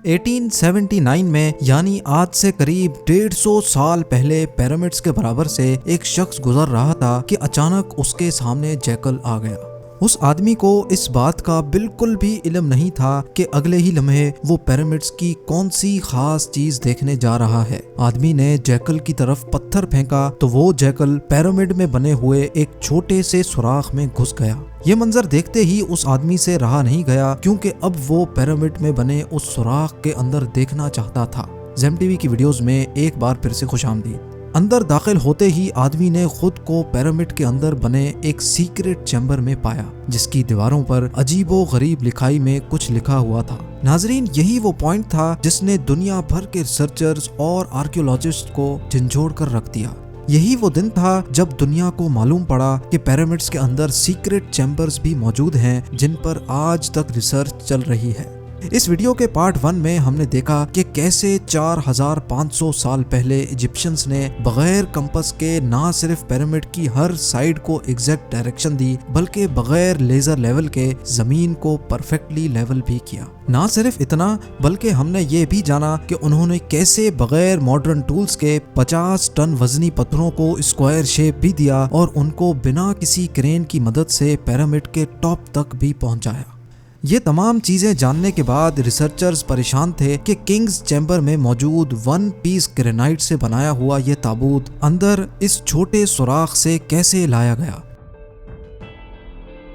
1879 में यानी आज से करीब 150 साल पहले पिरामिड्स के बराबर से एक शख्स गुजर रहा था कि अचानक उसके सामने जैकल आ गया। उस आदमी को इस बात का बिल्कुल भी इल्म नहीं था कि अगले ही लम्हे वो पिरामिड्स की कौन सी खास चीज देखने जा रहा है। आदमी ने जैकल की तरफ पत्थर फेंका तो वो जैकल पिरामिड में बने हुए एक छोटे से सुराख में घुस गया। ये मंजर देखते ही उस आदमी से रहा नहीं गया, क्योंकि अब वो पिरामिड में बने उस सुराख के अंदर देखना चाहता था। ज़ेम टीवी की वीडियोस में एक बार फिर से खुशामदीद। अंदर दाखिल होते ही आदमी ने खुद को पिरामिड के अंदर बने एक सीक्रेट चैम्बर में पाया, जिसकी दीवारों पर अजीबो गरीब लिखाई में कुछ लिखा हुआ था। नाजरीन, यही वो पॉइंट था जिसने दुनिया भर के रिसर्चर्स और आर्कियोलॉजिस्ट को झंझोड़ कर रख दिया। यही वो दिन था जब दुनिया को मालूम पड़ा कि पिरामिड्स के अंदर सीक्रेट चैम्बर्स भी मौजूद हैं, जिन पर आज तक रिसर्च चल रही है। इस वीडियो के पार्ट 1 में हमने देखा कि कैसे 4500 साल पहले इजिप्शियंस ने बगैर कंपस के ना सिर्फ पिरामिड की हर साइड को एग्जैक्ट डायरेक्शन दी, बल्कि बगैर लेजर लेवल के जमीन को परफेक्टली लेवल भी किया। ना सिर्फ इतना, बल्कि हमने ये भी जाना कि उन्होंने कैसे बगैर मॉडर्न टूल्स के 50 टन वजनी पत्थरों को स्क्वायर शेप भी दिया और उनको बिना किसी क्रेन की मदद से पिरामिड के टॉप तक भी पहुंचाया। ये तमाम चीजें जानने के बाद रिसर्चर्स परेशान थे कि किंग्स चैम्बर में मौजूद 1 पीस ग्रेनाइट से बनाया हुआ ये ताबूत अंदर इस छोटे सुराख से कैसे लाया गया।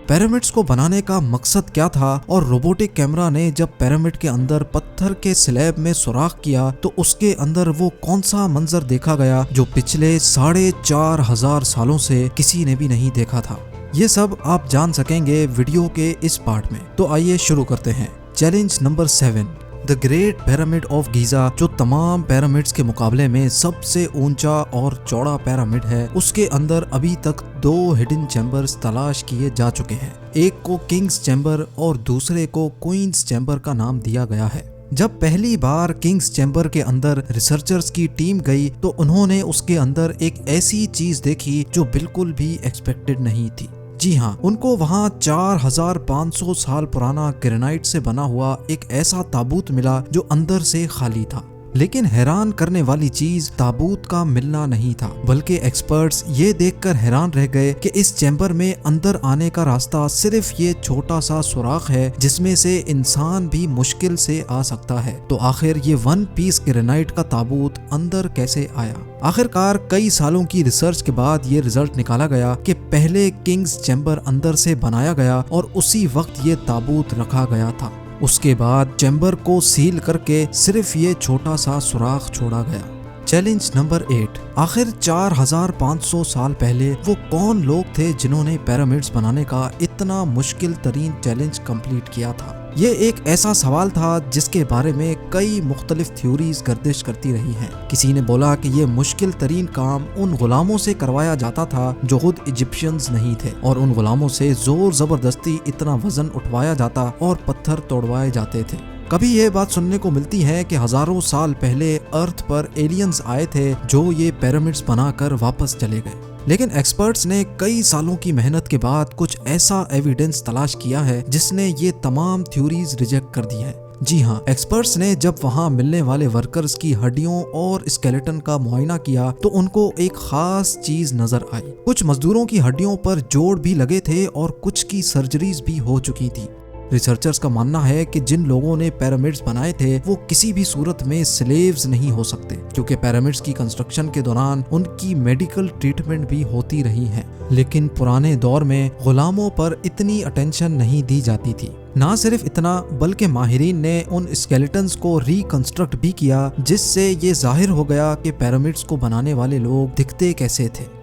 पिरामिड्स को बनाने का मकसद क्या था, और रोबोटिक कैमरा ने जब पिरामिड के अंदर पत्थर के स्लैब में सुराख किया तो उसके अंदर वो कौन सा मंजर देखा गया जो पिछले 4500 सालों से किसी ने भी नहीं देखा था। ये सब आप जान सकेंगे वीडियो के इस पार्ट में। तो आइए शुरू करते हैं। Challenge number 7, the great pyramid of Giza, जो तमाम पिरामिड्स के मुकाबले में सबसे ऊंचा और चौड़ा पिरामिड है। उसके अंदर अभी तक 2 हिडन चैम्बर्स तलाश किए जा चुके हैं। एक को किंग्स चैम्बर और दूसरे को क्वींस चैम्बर का नाम दिया गया है। जब पहली बार किंग्स चैम्बर के अंदर रिसर्चर्स की टीम गई तो उन्होंने उसके अंदर एक ऐसी चीज देखी जो बिल्कुल भी एक्सपेक्टेड नहीं थी। जी हाँ, उनको वहाँ 4500 साल पुराना ग्रेनाइट से बना हुआ एक ऐसा ताबूत मिला जो अंदर से खाली था। लेकिन हैरान करने वाली चीज ताबूत का मिलना नहीं था, बल्कि एक्सपर्ट्स ये देखकर हैरान रह गए कि इस चैम्बर में अंदर आने का रास्ता सिर्फ ये छोटा सा सुराख है, जिसमें से इंसान भी मुश्किल से आ सकता है। तो आखिर ये 1 पीस ग्रेनाइट का ताबूत अंदर कैसे आया? आखिरकार कई सालों की रिसर्च के बाद ये रिजल्ट निकाला गया कि पहले किंग्स चैम्बर अंदर से बनाया गया और उसी वक्त ये ताबूत रखा गया था। उसके बाद चैम्बर को सील करके सिर्फ ये छोटा सा सुराख छोड़ा गया। चैलेंज नंबर 8, आखिर 4500 साल पहले वो कौन लोग थे जिन्होंने पिरामिड्स बनाने का इतना मुश्किल तरीन चैलेंज कंप्लीट किया था? ये एक ऐसा सवाल था जिसके बारे में कई मुख्तलिफ थ्योरीज गर्दिश करती रही हैं। किसी ने बोला कि ये मुश्किल तरीन काम उन गुलामों से करवाया जाता था जो खुद इजिप्शियंस नहीं थे, और उन गुलामों से जोर जबरदस्ती इतना वजन उठवाया जाता और पत्थर तोड़वाए जाते थे। कभी ये बात सुनने को मिलती है कि हजारों साल पहले अर्थ पर एलियंस आए थे जो ये पिरामिड्स बनाकर वापस चले गए। लेकिन एक्सपर्ट्स ने कई सालों की मेहनत के बाद कुछ ऐसा एविडेंस तलाश किया है जिसने ये तमाम थ्योरीज रिजेक्ट कर दी है। जी हाँ, एक्सपर्ट्स ने जब वहाँ मिलने वाले वर्कर्स की हड्डियों और स्केलेटन का मुआयना किया तो उनको एक खास चीज नजर आई। कुछ मजदूरों की हड्डियों पर जोड़ भी लगे थे और कुछ की सर्जरीज भी हो चुकी थी। रिसर्चर्स का मानना है कि जिन लोगों ने पिरामिड्स बनाए थे वो किसी भी सूरत में स्लेव्स नहीं हो सकते, क्योंकि पिरामिड्स की कंस्ट्रक्शन के दौरान उनकी मेडिकल ट्रीटमेंट भी होती रही है। लेकिन पुराने दौर में गुलामों पर इतनी अटेंशन नहीं दी जाती थी। ना सिर्फ इतना, बल्कि माहिरीन ने उन स्केलेटन्स को रिकंस्ट्रक्ट भी किया, जिससे ये जाहिर हो गया कि पिरामिड्स को बनाने वाले लोग दिखते कैसे थे।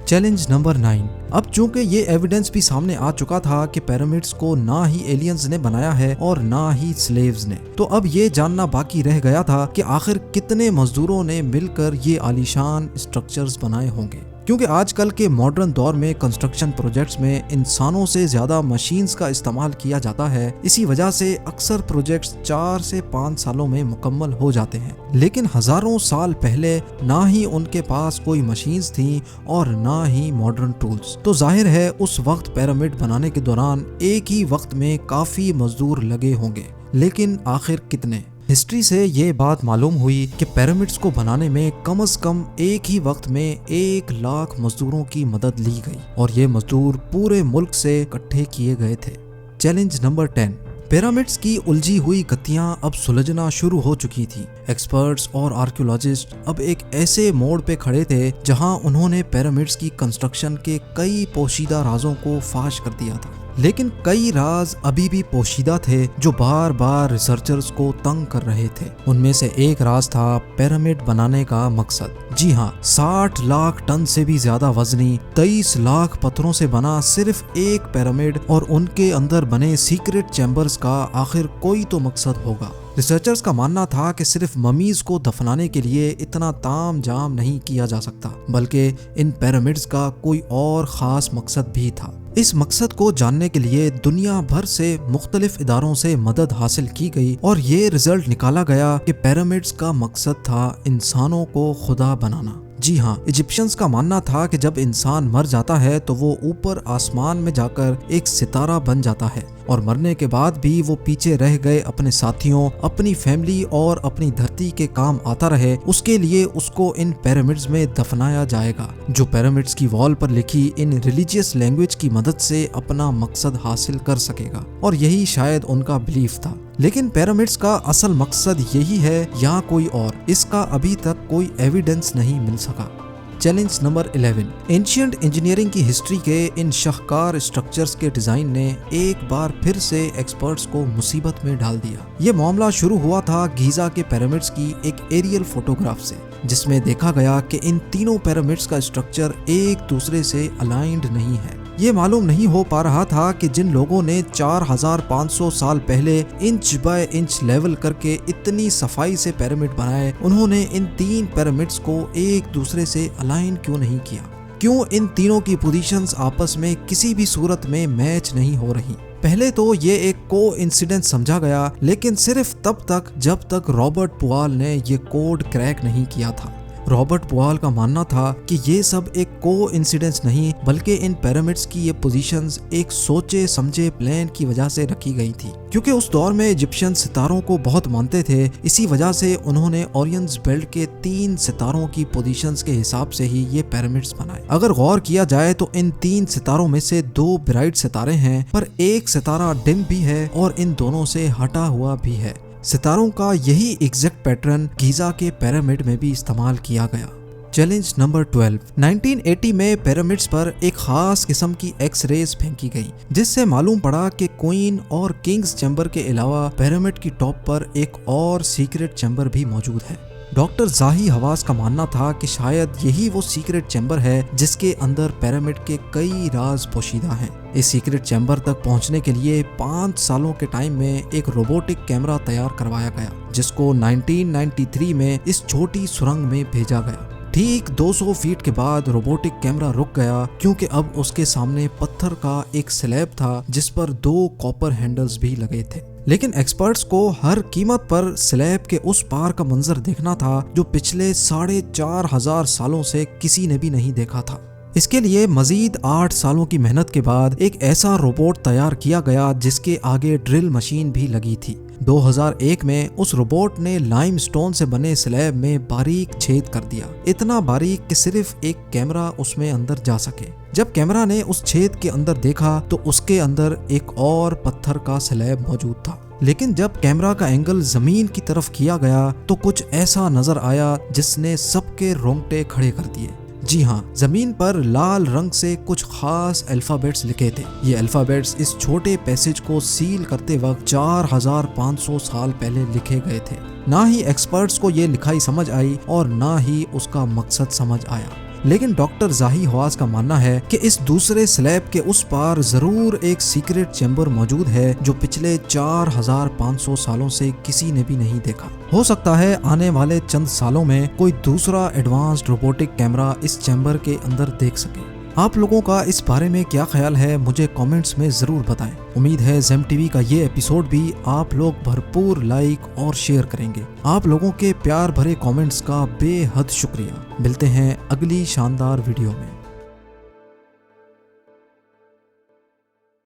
चैलेंज नंबर 9, अब चूंकि ये एविडेंस भी सामने आ चुका था कि पिरामिड्स को ना ही एलियंस ने बनाया है और ना ही स्लेव्स ने, तो अब ये जानना बाकी रह गया था कि आखिर कितने मजदूरों ने मिलकर ये आलीशान स्ट्रक्चर्स बनाए होंगे। क्योंकि आजकल के मॉडर्न दौर में कंस्ट्रक्शन प्रोजेक्ट्स में इंसानों से ज्यादा मशीन्स का इस्तेमाल किया जाता है। इसी वजह से अक्सर प्रोजेक्ट्स 4 से 5 सालों में मुकम्मल हो जाते हैं। लेकिन हजारों साल पहले ना ही उनके पास कोई मशीन्स थी और ना ही मॉडर्न टूल्स, तो जाहिर है उस वक्त पिरामिड बनाने के दौरान एक ही वक्त में काफी मजदूर लगे होंगे। लेकिन आखिर कितने? हिस्ट्री से ये बात मालूम हुई कि पिरामिड्स को बनाने में कम से कम एक ही वक्त में 1 लाख मजदूरों की मदद ली गई और ये मजदूर पूरे मुल्क से इकट्ठे किए गए थे। Challenge number 10। पिरामिड्स की उलझी हुई गतियां अब सुलझना शुरू हो चुकी थी। एक्सपर्ट्स और आर्कियोलॉजिस्ट अब एक ऐसे मोड़ पे खड़े थे जहां उन्होंने पिरामिड्स की कंस्ट्रक्शन के कई पोशीदा राजों को फाश कर दिया था, लेकिन कई राज अभी भी पोशीदा थे जो बार बार रिसर्चर्स को तंग कर रहे थे। उनमें से एक राज था पिरामिड बनाने का मकसद। जी हाँ, 60 लाख टन से भी ज्यादा वजनी 23 लाख पत्थरों से बना सिर्फ एक पिरामिड और उनके अंदर बने सीक्रेट चैम्बर्स का आखिर कोई तो मकसद होगा। रिसर्चर्स का मानना था कि सिर्फ ममीज को दफनाने के लिए इतना ताम जाम नहीं किया जा सकता, बल्कि इन पिरामिड्स का कोई और खास मकसद भी था। इस मकसद को जानने के लिए दुनिया भर से मुख्तलिफ इदारों से मदद हासिल की गई और ये रिजल्ट निकाला गया कि पिरामिड्स का मकसद था इंसानों को खुदा बनाना। जी हाँ, इजिप्शियंस का मानना था कि जब इंसान मर जाता है तो वो ऊपर आसमान में जाकर एक सितारा बन जाता है और मरने के बाद भी वो पीछे रह गए अपने साथियों, अपनी फैमिली और अपनी धरती के काम आता रहे, उसके लिए उसको इन पिरामिड्स में दफनाया जाएगा, जो पिरामिड्स की वॉल पर लिखी इन रिलीजियस लैंग्वेज की मदद से अपना मकसद हासिल कर सकेगा। और यही शायद उनका बिलीफ था। लेकिन पिरामिड्स का असल मकसद यही है या कोई और, इसका अभी तक कोई एविडेंस नहीं मिल सका। Challenge number 11। एंशिएंट इंजीनियरिंग की हिस्ट्री के इन शाहकार स्ट्रक्चर्स के डिजाइन ने एक बार फिर से एक्सपर्ट्स को मुसीबत में डाल दिया। ये मामला शुरू हुआ था गीजा के पिरामिड्स की एक एरियल फोटोग्राफ से, जिसमें देखा गया कि इन तीनों पिरामिड्स का स्ट्रक्चर एक दूसरे से अलाइंड नहीं है। ये मालूम नहीं हो पा रहा था कि जिन लोगों ने 4500 साल पहले इंच बाय इंच लेवल करके इतनी सफाई से पिरामिड बनाए, उन्होंने इन 3 पिरामिड्स को एक दूसरे से अलाइन क्यों नहीं किया। क्यों इन तीनों की पोजीशंस आपस में किसी भी सूरत में मैच नहीं हो रही। पहले तो ये एक कोइंसिडेंस समझा गया, लेकिन सिर्फ तब तक जब तक रॉबर्ट पुआल ने ये कोड क्रैक नहीं किया था। रॉबर्ट पुआल का मानना था कि ये सब एक कोइंसिडेंस नहीं, बल्कि इन पिरामिड्स की ये पोजीशंस एक सोचे समझे प्लान की वजह से रखी गई थी। क्योंकि उस दौर में इजिप्शियन सितारों को बहुत मानते थे, इसी वजह से उन्होंने ओरियंस बेल्ट के 3 सितारों की पोजीशंस के हिसाब से ही ये पिरामिड्स बनाए। अगर गौर किया जाए तो इन 3 सितारों में से 2 ब्राइट सितारे हैं, पर एक सितारा डिम भी है और इन दोनों से हटा हुआ भी है। सितारों का यही एग्जैक्ट पैटर्न गीजा के पिरामिड में भी इस्तेमाल किया गया। Challenge number 12। 1980 में पिरामिड्स पर एक खास किस्म की एक्स रेज फेंकी गई, जिससे मालूम पड़ा कि क्वीन और किंग्स चैम्बर के अलावा पिरामिड की टॉप पर एक और सीक्रेट चैम्बर भी मौजूद है। डॉक्टर जाही हवास का मानना था कि शायद यही वो सीक्रेट चैम्बर है जिसके अंदर पिरामिड के कई राज पोशीदा हैं। इस सीक्रेट चैम्बर तक पहुंचने के लिए 5 सालों के टाइम में एक रोबोटिक कैमरा तैयार करवाया गया, जिसको 1993 में इस छोटी सुरंग में भेजा गया। ठीक 200 फीट के बाद रोबोटिक कैमरा रुक गया, क्योंकि अब उसके सामने पत्थर का एक स्लैब था जिस पर 2 कॉपर हैंडल्स भी लगे थे। लेकिन एक्सपर्ट्स को हर कीमत पर स्लैब के उस पार का मंजर देखना था जो पिछले 4500 सालों से किसी ने भी नहीं देखा था। इसके लिए मजीद 8 सालों की मेहनत के बाद एक ऐसा रोबोट तैयार किया गया जिसके आगे ड्रिल मशीन भी लगी थी। 2001 में उस रोबोट ने लाइमस्टोन से बने स्लैब में बारीक छेद कर दिया, इतना बारीक कि सिर्फ एक कैमरा उसमें अंदर जा सके। जब कैमरा ने उस छेद के अंदर देखा तो उसके अंदर एक और पत्थर का स्लैब मौजूद था। लेकिन जब कैमरा का एंगल जमीन की तरफ किया गया तो कुछ ऐसा नजर आया जिसने सबके रोंगटे खड़े कर दिए। जी हाँ, जमीन पर लाल रंग से कुछ खास अल्फाबेट्स लिखे थे। ये अल्फाबेट्स इस छोटे पैसेज को सील करते वक्त 4500 साल पहले लिखे गए थे। ना ही एक्सपर्ट्स को ये लिखाई समझ आई और ना ही उसका मकसद समझ आया। लेकिन डॉक्टर जाही हवास का मानना है कि इस दूसरे स्लैब के उस पार जरूर एक सीक्रेट चैम्बर मौजूद है जो पिछले 4500 सालों से किसी ने भी नहीं देखा। हो सकता है आने वाले चंद सालों में कोई दूसरा एडवांस्ड रोबोटिक कैमरा इस चैम्बर के अंदर देख सके। आप लोगों का इस बारे में क्या ख्याल है, मुझे कमेंट्स में जरूर बताएं। उम्मीद है ज़ेम टीवी का ये एपिसोड भी आप लोग भरपूर लाइक और शेयर करेंगे। आप लोगों के प्यार भरे कमेंट्स का बेहद शुक्रिया। मिलते हैं अगली शानदार वीडियो में।